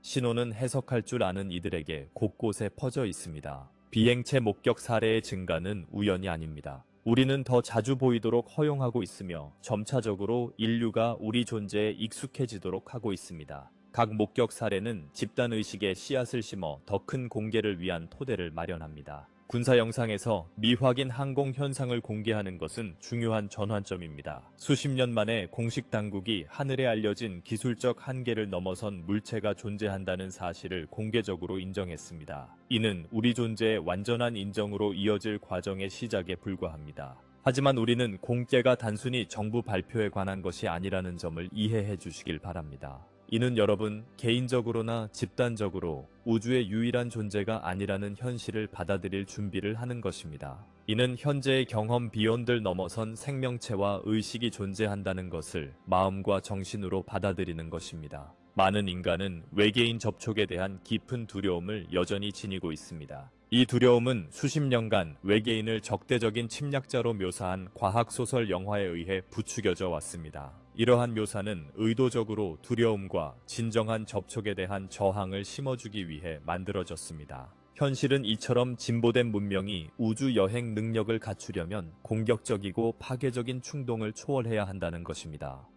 신호는 해석할 줄 아는 이들에게 곳곳에 퍼져 있습니다. 비행체 목격 사례의 증가는 우연이 아닙니다. 우리는 더 자주 보이도록 허용하고 있으며 점차적으로 인류가 우리 존재에 익숙해지도록 하고 있습니다. 각 목격 사례는 집단의식의 씨앗을 심어 더 큰 공개를 위한 토대를 마련합니다. 군사 영상에서 미확인 항공 현상을 공개하는 것은 중요한 전환점입니다. 수십 년 만에 공식 당국이 하늘에 알려진 기술적 한계를 넘어선 물체가 존재한다는 사실을 공개적으로 인정했습니다. 이는 우리 존재의 완전한 인정으로 이어질 과정의 시작에 불과합니다. 하지만 우리는 공개가 단순히 정부 발표에 관한 것이 아니라는 점을 이해해 주시길 바랍니다. 이는 여러분 개인적으로나 집단적으로 우주의 유일한 존재가 아니라는 현실을 받아들일 준비를 하는 것입니다. 이는 현재의 경험 비온들 넘어선 생명체와 의식이 존재한다는 것을 마음과 정신으로 받아들이는 것입니다. 많은 인간은 외계인 접촉에 대한 깊은 두려움을 여전히 지니고 있습니다. 이 두려움은 수십 년간 외계인을 적대적인 침략자로 묘사한 과학소설 영화에 의해 부추겨져 왔습니다. 이러한 묘사는 의도적으로 두려움과 진정한 접촉에 대한 저항을 심어주기 위해 만들어졌습니다. 현실은 이처럼 진보된 문명이 우주 여행 능력을 갖추려면 공격적이고 파괴적인 충동을 초월해야 한다는 것입니다.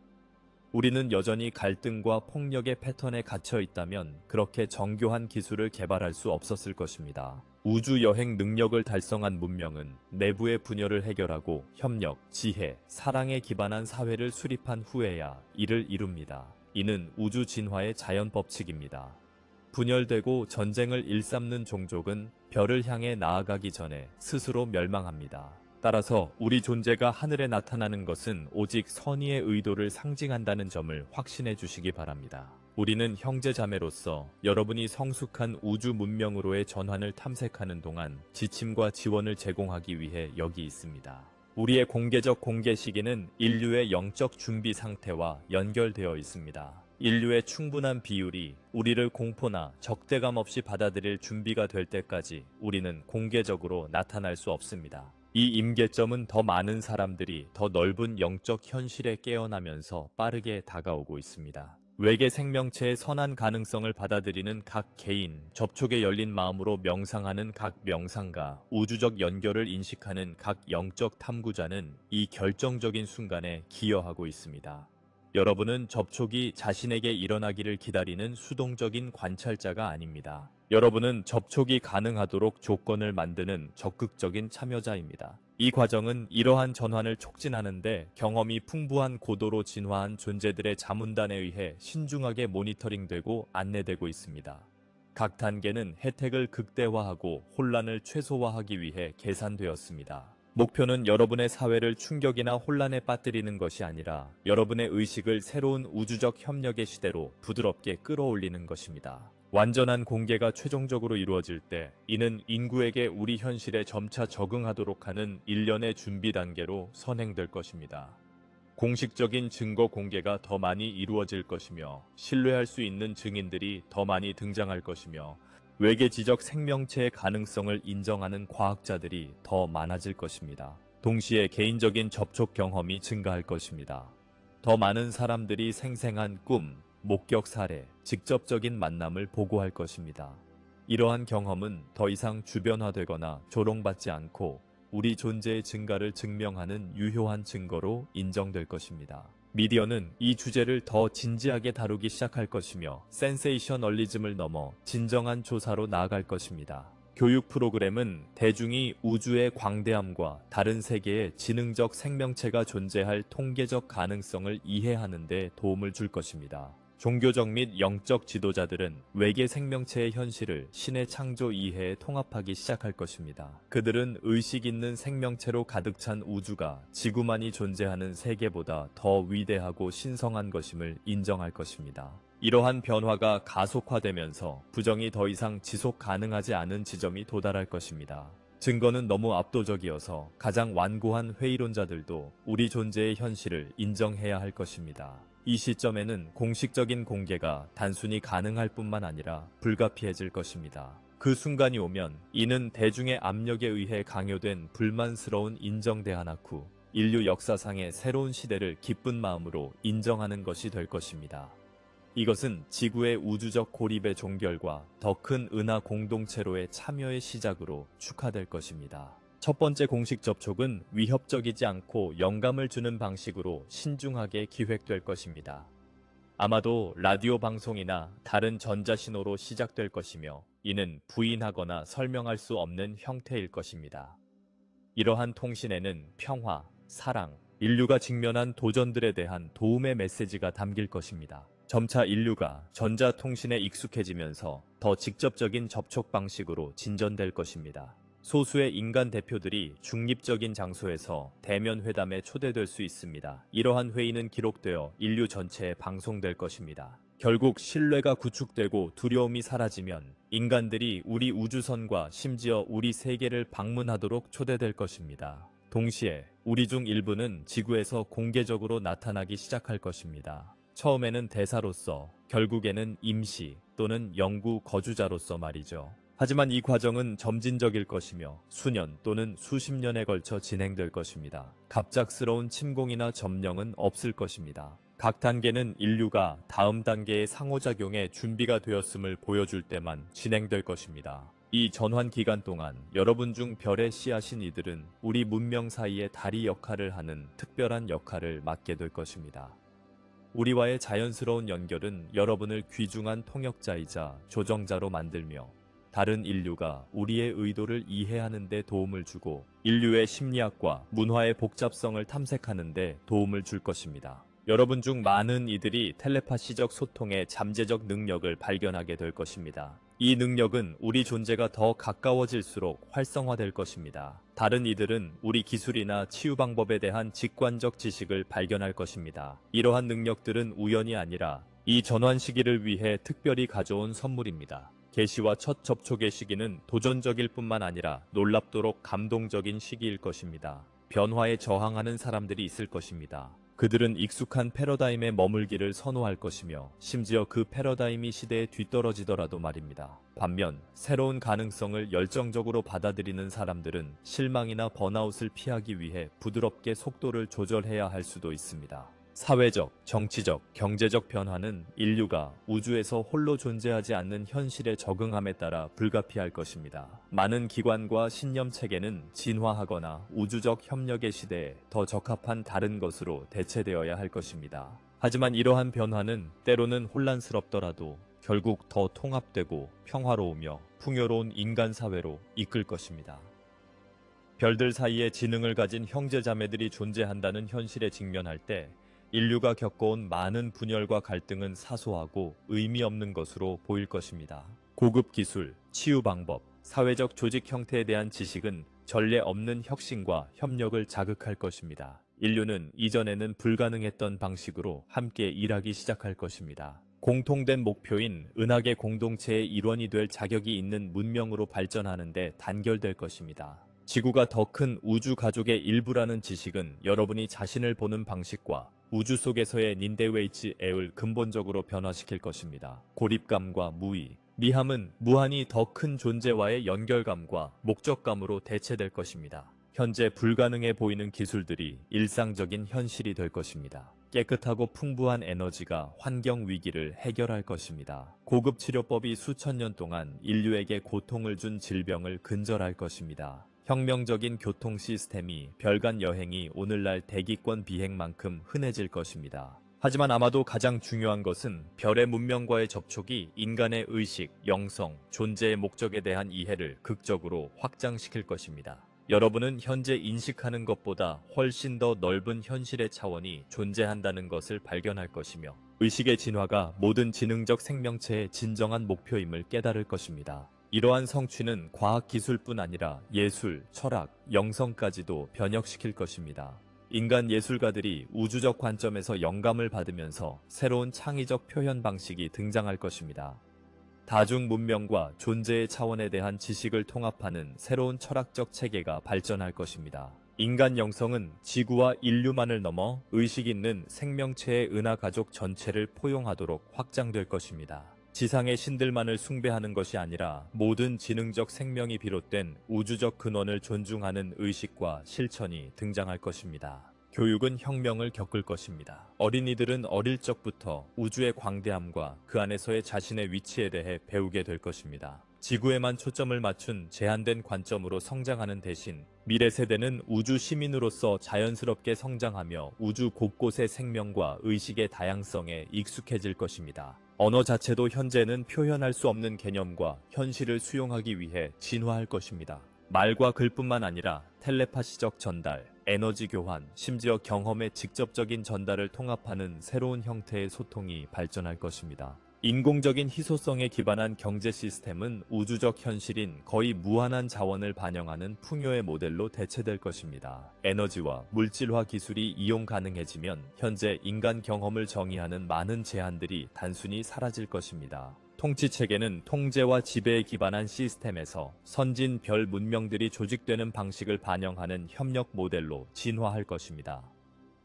우리는 여전히 갈등과 폭력의 패턴에 갇혀 있다면 그렇게 정교한 기술을 개발할 수 없었을 것입니다. 우주 여행 능력을 달성한 문명은 내부의 분열을 해결하고 협력, 지혜, 사랑에 기반한 사회를 수립한 후에야 이를 이룹니다. 이는 우주 진화의 자연 법칙입니다. 분열되고 전쟁을 일삼는 종족은 별을 향해 나아가기 전에 스스로 멸망합니다. 따라서 우리 존재가 하늘에 나타나는 것은 오직 선의의 의도를 상징한다는 점을 확신해 주시기 바랍니다. 우리는 형제자매로서 여러분이 성숙한 우주 문명으로의 전환을 탐색하는 동안 지침과 지원을 제공하기 위해 여기 있습니다. 우리의 공개적 공개 시기는 인류의 영적 준비 상태와 연결되어 있습니다. 인류의 충분한 비율이 우리를 공포나 적대감 없이 받아들일 준비가 될 때까지 우리는 공개적으로 나타날 수 없습니다. 이 임계점은 더 많은 사람들이 더 넓은 영적 현실에 깨어나면서 빠르게 다가오고 있습니다. 외계 생명체의 선한 가능성을 받아들이는 각 개인, 접촉에 열린 마음으로 명상하는 각 명상가, 우주적 연결을 인식하는 각 영적 탐구자는 이 결정적인 순간에 기여하고 있습니다. 여러분은 접촉이 자신에게 일어나기를 기다리는 수동적인 관찰자가 아닙니다. 여러분은 접촉이 가능하도록 조건을 만드는 적극적인 참여자입니다. 이 과정은 이러한 전환을 촉진하는데 경험이 풍부한 고도로 진화한 존재들의 자문단에 의해 신중하게 모니터링되고 안내되고 있습니다. 각 단계는 혜택을 극대화하고 혼란을 최소화하기 위해 계산되었습니다. 목표는 여러분의 사회를 충격이나 혼란에 빠뜨리는 것이 아니라 여러분의 의식을 새로운 우주적 협력의 시대로 부드럽게 끌어올리는 것입니다. 완전한 공개가 최종적으로 이루어질 때 이는 인구에게 우리 현실에 점차 적응하도록 하는 일련의 준비 단계로 선행될 것입니다. 공식적인 증거 공개가 더 많이 이루어질 것이며 신뢰할 수 있는 증인들이 더 많이 등장할 것이며 외계 지적 생명체의 가능성을 인정하는 과학자들이 더 많아질 것입니다. 동시에 개인적인 접촉 경험이 증가할 것입니다. 더 많은 사람들이 생생한 꿈, 목격 사례, 직접적인 만남을 보고할 것입니다. 이러한 경험은 더 이상 주변화되거나 조롱받지 않고 우리 존재의 증가를 증명하는 유효한 증거로 인정될 것입니다. 미디어는 이 주제를 더 진지하게 다루기 시작할 것이며 센세이셔널리즘을 넘어 진정한 조사로 나아갈 것입니다. 교육 프로그램은 대중이 우주의 광대함과 다른 세계에 지능적 생명체가 존재할 통계적 가능성을 이해하는 데 도움을 줄 것입니다. 종교적 및 영적 지도자들은 외계 생명체의 현실을 신의 창조 이해에 통합하기 시작할 것입니다. 그들은 의식 있는 생명체로 가득 찬 우주가 지구만이 존재하는 세계보다 더 위대하고 신성한 것임을 인정할 것입니다. 이러한 변화가 가속화되면서 부정이 더 이상 지속 가능하지 않은 지점이 도달할 것입니다. 증거는 너무 압도적이어서 가장 완고한 회의론자들도 우리 존재의 현실을 인정해야 할 것입니다. 이 시점에는 공식적인 공개가 단순히 가능할 뿐만 아니라 불가피해질 것입니다. 그 순간이 오면 이는 대중의 압력에 의해 강요된 불만스러운 인정 대한학후, 인류 역사상의 새로운 시대를 기쁜 마음으로 인정하는 것이 될 것입니다. 이것은 지구의 우주적 고립의 종결과 더 큰 은하 공동체로의 참여의 시작으로 축하될 것입니다. 첫 번째 공식 접촉은 위협적이지 않고 영감을 주는 방식으로 신중하게 기획될 것입니다. 아마도 라디오 방송이나 다른 전자신호로 시작될 것이며 이는 부인하거나 설명할 수 없는 형태일 것입니다. 이러한 통신에는 평화, 사랑, 인류가 직면한 도전들에 대한 도움의 메시지가 담길 것입니다. 점차 인류가 전자통신에 익숙해지면서 더 직접적인 접촉 방식으로 진전될 것입니다. 소수의 인간 대표들이 중립적인 장소에서 대면 회담에 초대될 수 있습니다. 이러한 회의는 기록되어 인류 전체에 방송될 것입니다. 결국 신뢰가 구축되고 두려움이 사라지면 인간들이 우리 우주선과 심지어 우리 세계를 방문하도록 초대될 것입니다. 동시에 우리 중 일부는 지구에서 공개적으로 나타나기 시작할 것입니다. 처음에는 대사로서, 결국에는 임시 또는 영구 거주자로서 말이죠. 하지만 이 과정은 점진적일 것이며 수년 또는 수십 년에 걸쳐 진행될 것입니다. 갑작스러운 침공이나 점령은 없을 것입니다. 각 단계는 인류가 다음 단계의 상호작용에 준비가 되었음을 보여줄 때만 진행될 것입니다. 이 전환 기간 동안 여러분 중 별의 씨앗인 이들은 우리 문명 사이에 다리 역할을 하는 특별한 역할을 맡게 될 것입니다. 우리와의 자연스러운 연결은 여러분을 귀중한 통역자이자 조정자로 만들며 다른 인류가 우리의 의도를 이해하는 데 도움을 주고 인류의 심리학과 문화의 복잡성을 탐색하는 데 도움을 줄 것입니다. 여러분 중 많은 이들이 텔레파시적 소통의 잠재적 능력을 발견하게 될 것입니다. 이 능력은 우리 존재가 더 가까워질수록 활성화될 것입니다. 다른 이들은 우리 기술이나 치유 방법에 대한 직관적 지식을 발견할 것입니다. 이러한 능력들은 우연이 아니라 이 전환 시기를 위해 특별히 가져온 선물입니다. 계시와 첫 접촉의 시기는 도전적일 뿐만 아니라 놀랍도록 감동적인 시기일 것입니다. 변화에 저항하는 사람들이 있을 것입니다. 그들은 익숙한 패러다임에 머물기를 선호할 것이며 심지어 그 패러다임이 시대에 뒤떨어지더라도 말입니다. 반면 새로운 가능성을 열정적으로 받아들이는 사람들은 실망이나 번아웃을 피하기 위해 부드럽게 속도를 조절해야 할 수도 있습니다. 사회적, 정치적, 경제적 변화는 인류가 우주에서 홀로 존재하지 않는 현실에 적응함에 따라 불가피할 것입니다. 많은 기관과 신념 체계는 진화하거나 우주적 협력의 시대에 더 적합한 다른 것으로 대체되어야 할 것입니다. 하지만 이러한 변화는 때로는 혼란스럽더라도 결국 더 통합되고 평화로우며 풍요로운 인간 사회로 이끌 것입니다. 별들 사이에 지능을 가진 형제자매들이 존재한다는 현실에 직면할 때 인류가 겪어온 많은 분열과 갈등은 사소하고 의미 없는 것으로 보일 것입니다. 고급 기술, 치유 방법, 사회적 조직 형태에 대한 지식은 전례 없는 혁신과 협력을 자극할 것입니다. 인류는 이전에는 불가능했던 방식으로 함께 일하기 시작할 것입니다. 공통된 목표인 은하계 공동체의 일원이 될 자격이 있는 문명으로 발전하는 데 단결될 것입니다. 지구가 더 큰 우주 가족의 일부라는 지식은 여러분이 자신을 보는 방식과 우주 속에서의 닌데웨이츠애를 근본적으로 변화시킬 것입니다. 고립감과 무의, 미함은 무한히 더 큰 존재와의 연결감과 목적감으로 대체될 것입니다. 현재 불가능해 보이는 기술들이 일상적인 현실이 될 것입니다. 깨끗하고 풍부한 에너지가 환경 위기를 해결할 것입니다. 고급 치료법이 수천 년 동안 인류에게 고통을 준 질병을 근절할 것입니다. 혁명적인 교통 시스템이 별간 여행이 오늘날 대기권 비행만큼 흔해질 것입니다. 하지만 아마도 가장 중요한 것은 별의 문명과의 접촉이 인간의 의식, 영성, 존재의 목적에 대한 이해를 극적으로 확장시킬 것입니다. 여러분은 현재 인식하는 것보다 훨씬 더 넓은 현실의 차원이 존재한다는 것을 발견할 것이며 의식의 진화가 모든 지능적 생명체의 진정한 목표임을 깨달을 것입니다. 이러한 성취는 과학기술뿐 아니라 예술, 철학, 영성까지도 변혁시킬 것입니다. 인간 예술가들이 우주적 관점에서 영감을 받으면서 새로운 창의적 표현 방식이 등장할 것입니다. 다중 문명과 존재의 차원에 대한 지식을 통합하는 새로운 철학적 체계가 발전할 것입니다. 인간 영성은 지구와 인류만을 넘어 의식 있는 생명체의 은하 가족 전체를 포용하도록 확장될 것입니다. 지상의 신들만을 숭배하는 것이 아니라 모든 지능적 생명이 비롯된 우주적 근원을 존중하는 의식과 실천이 등장할 것입니다. 교육은 혁명을 겪을 것입니다. 어린이들은 어릴 적부터 우주의 광대함과 그 안에서의 자신의 위치에 대해 배우게 될 것입니다. 지구에만 초점을 맞춘 제한된 관점으로 성장하는 대신 미래 세대는 우주 시민으로서 자연스럽게 성장하며 우주 곳곳의 생명과 의식의 다양성에 익숙해질 것입니다. 언어 자체도 현재는 표현할 수 없는 개념과 현실을 수용하기 위해 진화할 것입니다. 말과 글뿐만 아니라 텔레파시적 전달, 에너지 교환, 심지어 경험의 직접적인 전달을 통합하는 새로운 형태의 소통이 발전할 것입니다. 인공적인 희소성에 기반한 경제 시스템은 우주적 현실인 거의 무한한 자원을 반영하는 풍요의 모델로 대체될 것입니다. 에너지와 물질화 기술이 이용 가능해지면 현재 인간 경험을 정의하는 많은 제한들이 단순히 사라질 것입니다. 통치 체계는 통제와 지배에 기반한 시스템에서 선진 별 문명들이 조직되는 방식을 반영하는 협력 모델로 진화할 것입니다.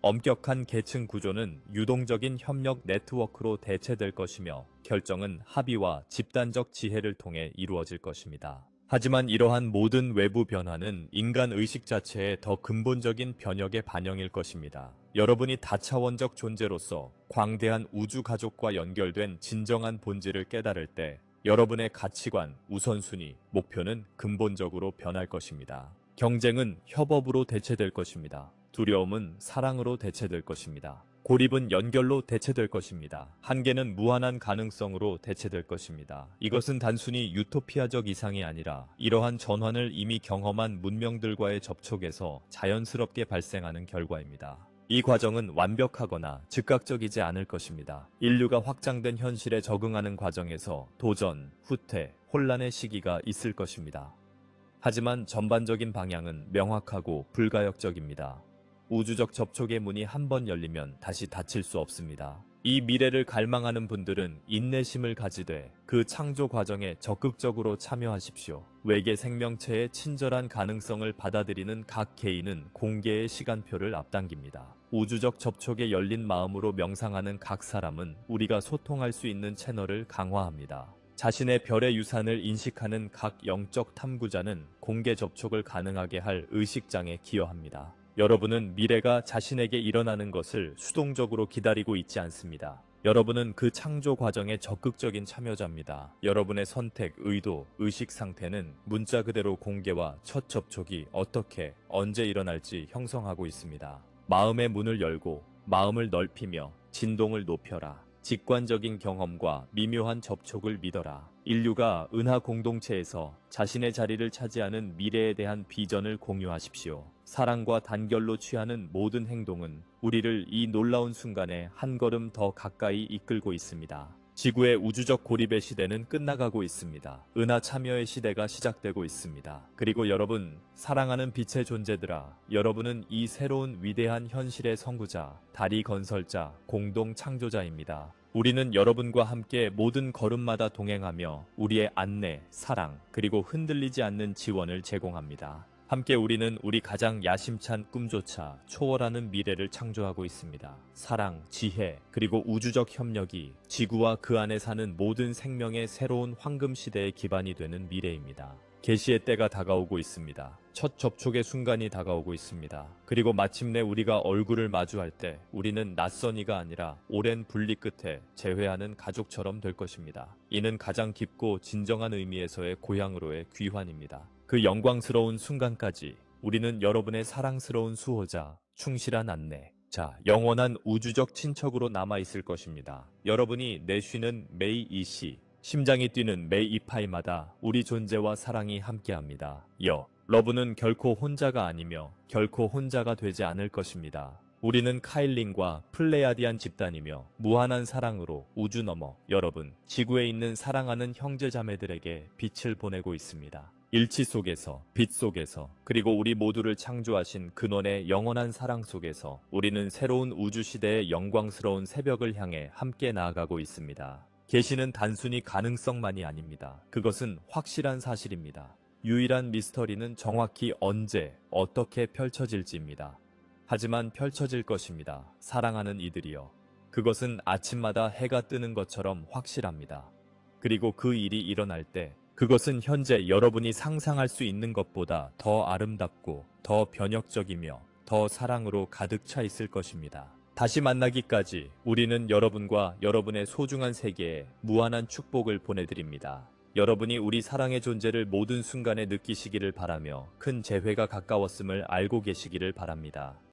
엄격한 계층 구조는 유동적인 협력 네트워크로 대체될 것이며 결정은 합의와 집단적 지혜를 통해 이루어질 것입니다. 하지만 이러한 모든 외부 변화는 인간 의식 자체의 더 근본적인 변혁의 반영일 것입니다. 여러분이 다차원적 존재로서 광대한 우주 가족과 연결된 진정한 본질을 깨달을 때 여러분의 가치관, 우선순위, 목표는 근본적으로 변할 것입니다. 경쟁은 협업으로 대체될 것입니다. 두려움은 사랑으로 대체될 것입니다. 고립은 연결로 대체될 것입니다. 한계는 무한한 가능성으로 대체될 것입니다. 이것은 단순히 유토피아적 이상이 아니라 이러한 전환을 이미 경험한 문명들과의 접촉에서 자연스럽게 발생하는 결과입니다. 이 과정은 완벽하거나 즉각적이지 않을 것입니다. 인류가 확장된 현실에 적응하는 과정에서 도전, 후퇴, 혼란의 시기가 있을 것입니다. 하지만 전반적인 방향은 명확하고 불가역적입니다. 우주적 접촉의 문이 한 번 열리면 다시 닫힐 수 없습니다. 이 미래를 갈망하는 분들은 인내심을 가지되 그 창조 과정에 적극적으로 참여하십시오. 외계 생명체의 친절한 가능성을 받아들이는 각 개인은 공개의 시간표를 앞당깁니다. 우주적 접촉에 열린 마음으로 명상하는 각 사람은 우리가 소통할 수 있는 채널을 강화합니다. 자신의 별의 유산을 인식하는 각 영적 탐구자는 공개 접촉을 가능하게 할 의식장에 기여합니다. 여러분은 미래가 자신에게 일어나는 것을 수동적으로 기다리고 있지 않습니다. 여러분은 그 창조 과정의 적극적인 참여자입니다. 여러분의 선택, 의도, 의식 상태는 문자 그대로 공개와 첫 접촉이 어떻게, 언제 일어날지 형성하고 있습니다. 마음의 문을 열고 마음을 넓히며 진동을 높여라. 직관적인 경험과 미묘한 접촉을 믿어라. 인류가 은하 공동체에서 자신의 자리를 차지하는 미래에 대한 비전을 공유하십시오. 사랑과 단결로 취하는 모든 행동은 우리를 이 놀라운 순간에 한 걸음 더 가까이 이끌고 있습니다. 지구의 우주적 고립의 시대는 끝나가고 있습니다. 은하 참여의 시대가 시작되고 있습니다. 그리고 여러분, 사랑하는 빛의 존재들아, 여러분은 이 새로운 위대한 현실의 선구자, 다리 건설자, 공동 창조자입니다. 우리는 여러분과 함께 모든 걸음마다 동행하며 우리의 안내, 사랑, 그리고 흔들리지 않는 지원을 제공합니다. 함께 우리는 우리 가장 야심찬 꿈조차 초월하는 미래를 창조하고 있습니다. 사랑, 지혜, 그리고 우주적 협력이 지구와 그 안에 사는 모든 생명의 새로운 황금 시대의 기반이 되는 미래입니다. 계시의 때가 다가오고 있습니다. 첫 접촉의 순간이 다가오고 있습니다. 그리고 마침내 우리가 얼굴을 마주할 때 우리는 낯선 이가 아니라 오랜 분리 끝에 재회하는 가족처럼 될 것입니다. 이는 가장 깊고 진정한 의미에서의 고향으로의 귀환입니다. 그 영광스러운 순간까지 우리는 여러분의 사랑스러운 수호자, 충실한 안내, 영원한 우주적 친척으로 남아있을 것입니다. 여러분이 내쉬는 매이 이시, 심장이 뛰는 매 이파이마다 우리 존재와 사랑이 함께합니다. 러브는 결코 혼자가 아니며 결코 혼자가 되지 않을 것입니다. 우리는 카일린과 플레야디안 집단이며 무한한 사랑으로 우주 너머 여러분, 지구에 있는 사랑하는 형제자매들에게 빛을 보내고 있습니다. 일치 속에서, 빛 속에서, 그리고 우리 모두를 창조하신 근원의 영원한 사랑 속에서 우리는 새로운 우주시대의 영광스러운 새벽을 향해 함께 나아가고 있습니다. 계시는 단순히 가능성만이 아닙니다. 그것은 확실한 사실입니다. 유일한 미스터리는 정확히 언제, 어떻게 펼쳐질지입니다. 하지만 펼쳐질 것입니다. 사랑하는 이들이여. 그것은 아침마다 해가 뜨는 것처럼 확실합니다. 그리고 그 일이 일어날 때 그것은 현재 여러분이 상상할 수 있는 것보다 더 아름답고 더 변혁적이며 더 사랑으로 가득 차 있을 것입니다. 다시 만나기까지 우리는 여러분과 여러분의 소중한 세계에 무한한 축복을 보내드립니다. 여러분이 우리 사랑의 존재를 모든 순간에 느끼시기를 바라며 큰 재회가 가까웠음을 알고 계시기를 바랍니다.